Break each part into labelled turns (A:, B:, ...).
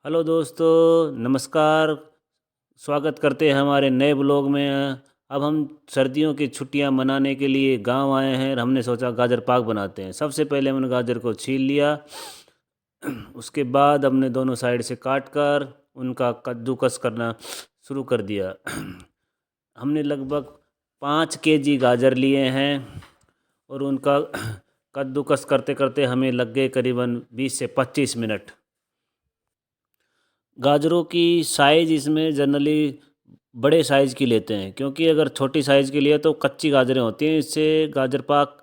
A: Hello दोस्तों, नमस्कार। स्वागत करते हैं हमारे नए ब्लॉग में। अब हम सर्दियों की छुट्टियां मनाने के लिए गांव आए हैं और हमने सोचा गाजर पाक बनाते हैं। सबसे पहले हमने गाजर को छील लिया। उसके बाद हमने दोनों साइड से काट कर उनका कद्दूकस करना शुरू कर दिया। हमने लगभग 5 केजी गाजर लिए हैं और उनका कद्दूकस करते करते हमें लग गए करीबन 20 से 25 मिनट। गाजरों की साइज़ इसमें जनरली बड़े साइज़ की लेते हैं, क्योंकि अगर छोटी साइज़ की लिए तो कच्ची गाजरें होती हैं, इससे गाजर पाक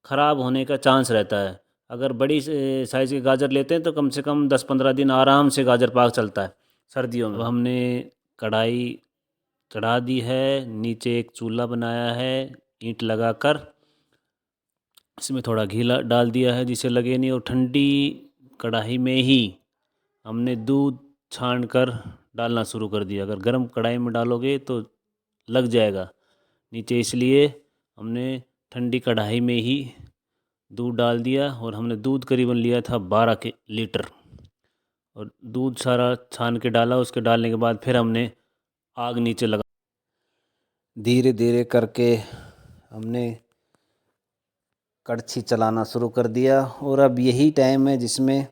A: ख़राब होने का चांस रहता है। अगर बड़ी साइज़ की गाजर लेते हैं तो कम से कम 10-15 दिन आराम से गाजर पाक चलता है सर्दियों में। अब हमने कढ़ाई चढ़ा दी है, नीचे एक चूल्हा बनाया है ईंट लगाकर। इसमें थोड़ा घी डाल दिया है जिसे लगे नहीं, और ठंडी कढ़ाई में ही हमने दूध छान कर डालना शुरू कर दिया। अगर गर्म कढ़ाई में डालोगे तो लग जाएगा नीचे, इसलिए हमने ठंडी कढ़ाई में ही दूध डाल दिया। और हमने दूध करीबन लिया था 12 लीटर, और दूध सारा छान के डाला। उसके डालने के बाद फिर हमने आग नीचे लगा, धीरे धीरे करके हमने कड़छी चलाना शुरू कर दिया। और अब यही टाइम है जिसमें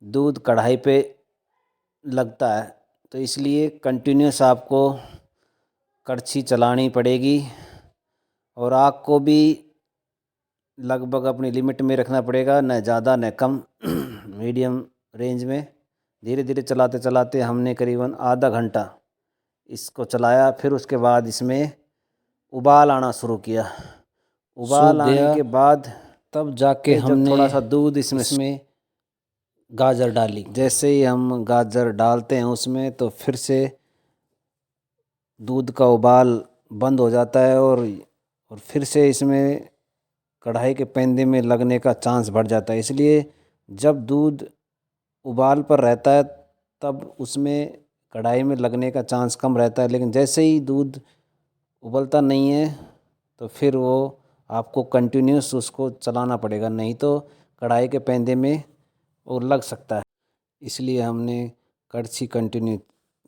A: दूध कढ़ाई पे लगता है, तो इसलिए कंटिन्यूस आपको कड़छी चलानी पड़ेगी और आग को भी लगभग अपनी लिमिट में रखना पड़ेगा, न ज़्यादा न कम। मीडियम रेंज में धीरे धीरे चलाते चलाते हमने करीबन आधा घंटा इसको चलाया। फिर उसके बाद इसमें उबाल आना शुरू किया। उबाल आने के बाद तब जाके हमने थोड़ा सा दूध इसमें गाजर डाली। जैसे ही हम गाजर डालते हैं उसमें, तो फिर से दूध का उबाल बंद हो जाता है और फिर से इसमें कढ़ाई के पेंदे में लगने का चांस बढ़ जाता है। इसलिए जब दूध उबाल पर रहता है तब उसमें कढ़ाई में लगने का चांस कम रहता है, लेकिन जैसे ही दूध उबलता नहीं है तो फिर वो आपको कंटिन्यूस उसको चलाना पड़ेगा, नहीं तो कढ़ाई के पेंदे में वो लग सकता है। इसलिए हमने कड़छी कंटिन्यू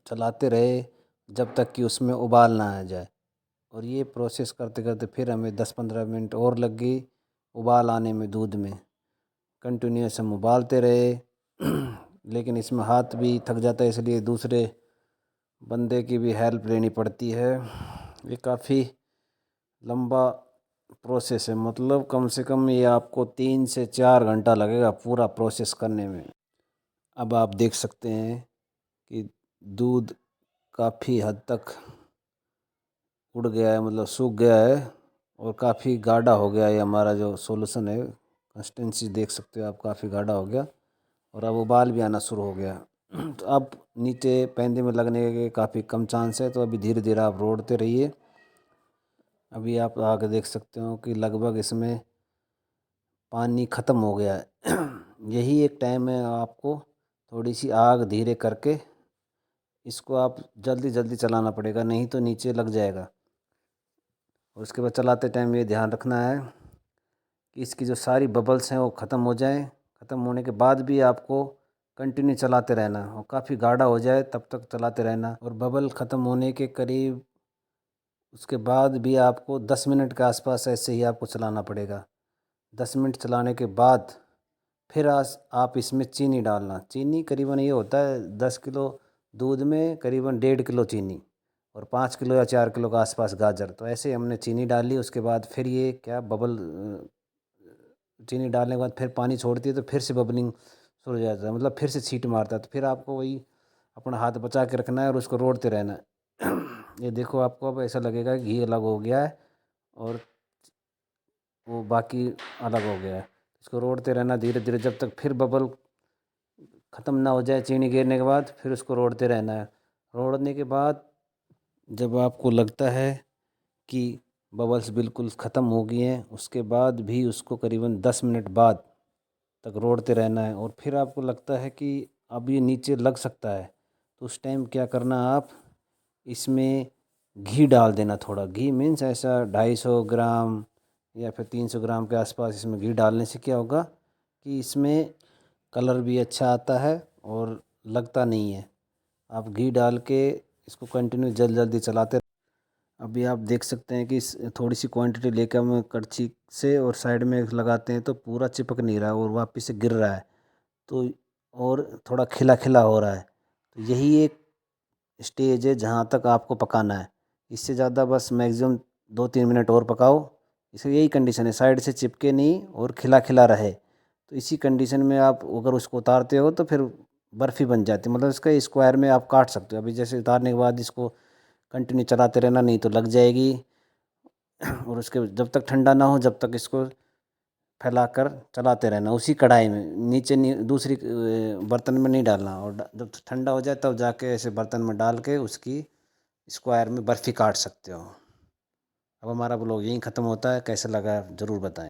A: चलाते रहे जब तक कि उसमें उबाल ना आ जाए। और ये प्रोसेस करते करते फिर हमें 10-15 मिनट और लग गई उबाल आने में। दूध में कंटिन्यूस हम उबालते रहे। लेकिन इसमें हाथ भी थक जाता है, इसलिए दूसरे बंदे की भी हेल्प लेनी पड़ती है। ये काफ़ी लंबा प्रोसेस है, मतलब कम से कम ये आपको 3 से 4 घंटा लगेगा पूरा प्रोसेस करने में। अब आप देख सकते हैं कि दूध काफ़ी हद तक उड़ गया है, मतलब सूख गया है और काफ़ी गाढ़ा हो गया है। हमारा जो सॉल्यूशन है, कंसिस्टेंसी देख सकते हो आप, काफ़ी गाढ़ा हो गया और अब उबाल भी आना शुरू हो गया। तो अब नीचे पेंदे में लगने के काफ़ी कम चांस है, तो अभी धीरे धीरे आप रोड़ते रहिए। अभी आप आगे देख सकते हो कि लगभग इसमें पानी ख़त्म हो गया है। यही एक टाइम है, आपको थोड़ी सी आग धीरे करके इसको आप जल्दी जल्दी चलाना पड़ेगा, नहीं तो नीचे लग जाएगा। और उसके बाद चलाते टाइम ये ध्यान रखना है कि इसकी जो सारी बबल्स हैं वो ख़त्म हो जाएं। ख़त्म होने के बाद भी आपको कंटिन्यू चलाते रहना, और काफ़ी गाढ़ा हो जाए तब तक चलाते रहना। और बबल ख़त्म होने के करीब उसके बाद भी आपको 10 मिनट के आसपास ऐसे ही आपको चलाना पड़ेगा। 10 मिनट चलाने के बाद फिर आप इसमें चीनी डालना। चीनी करीबन ये होता है 10 किलो दूध में करीबन 1.5 किलो चीनी, और 5 किलो या 4 किलो के आसपास गाजर। तो ऐसे हमने चीनी डाली। उसके बाद फिर ये क्या बबल, चीनी डालने के बाद फिर पानी छोड़ती है तो फिर से बबलिंग शुरू हो जाता है, मतलब फिर से छींट मारता है। तो फिर आपको वही अपना हाथ बचा के रखना है और उसको रोड़ते रहना है। ये देखो, आपको अब ऐसा लगेगा कि घी अलग हो गया है और वो बाकी अलग हो गया है। इसको रोड़ते रहना धीरे धीरे जब तक फिर बबल ख़त्म ना हो जाए। चीनी गिरने के बाद फिर उसको रोड़ते रहना है। रोड़ने के बाद जब आपको लगता है कि बबल्स बिल्कुल ख़त्म हो गई हैं, उसके बाद भी उसको करीबन 10 मिनट बाद तक रोड़ते रहना है। और फिर आपको लगता है कि अब ये नीचे लग सकता है, तो उस टाइम क्या करना, आप इसमें घी डाल देना। थोड़ा घी मीन्स ऐसा 250 ग्राम या फिर 300 ग्राम के आसपास इसमें घी डालने से क्या होगा कि इसमें कलर भी अच्छा आता है और लगता नहीं है। आप घी डाल के इसको कंटिन्यू जल्दी चलाते। अभी आप देख सकते हैं कि थोड़ी सी क्वांटिटी लेकर हम कड़छी से और साइड में लगाते हैं तो पूरा चिपक नहीं रहा है और वापस से गिर रहा है, तो और थोड़ा खिला खिला हो रहा है। तो यही एक स्टेज है जहाँ तक आपको पकाना है। इससे ज़्यादा बस मैक्सिमम 2-3 मिनट और पकाओ। इसे यही कंडीशन है, साइड से चिपके नहीं और खिला खिला रहे। तो इसी कंडीशन में आप अगर उसको उतारते हो तो फिर बर्फ़ी बन जाती है, मतलब इसका स्क्वायर में आप काट सकते हो। अभी जैसे उतारने के बाद इसको कंटिन्यू चलाते रहना, नहीं तो लग जाएगी। और उसके जब तक ठंडा ना हो जब तक इसको फैलाकर चलाते रहना उसी कढ़ाई में, नीचे नहीं, दूसरी बर्तन में नहीं डालना। और जब ठंडा हो जाए तब जाके ऐसे बर्तन में डाल के उसकी स्क्वायर में बर्फ़ी काट सकते हो। अब हमारा ब्लॉग यहीं ख़त्म होता है। कैसा लगा ज़रूर बताएं।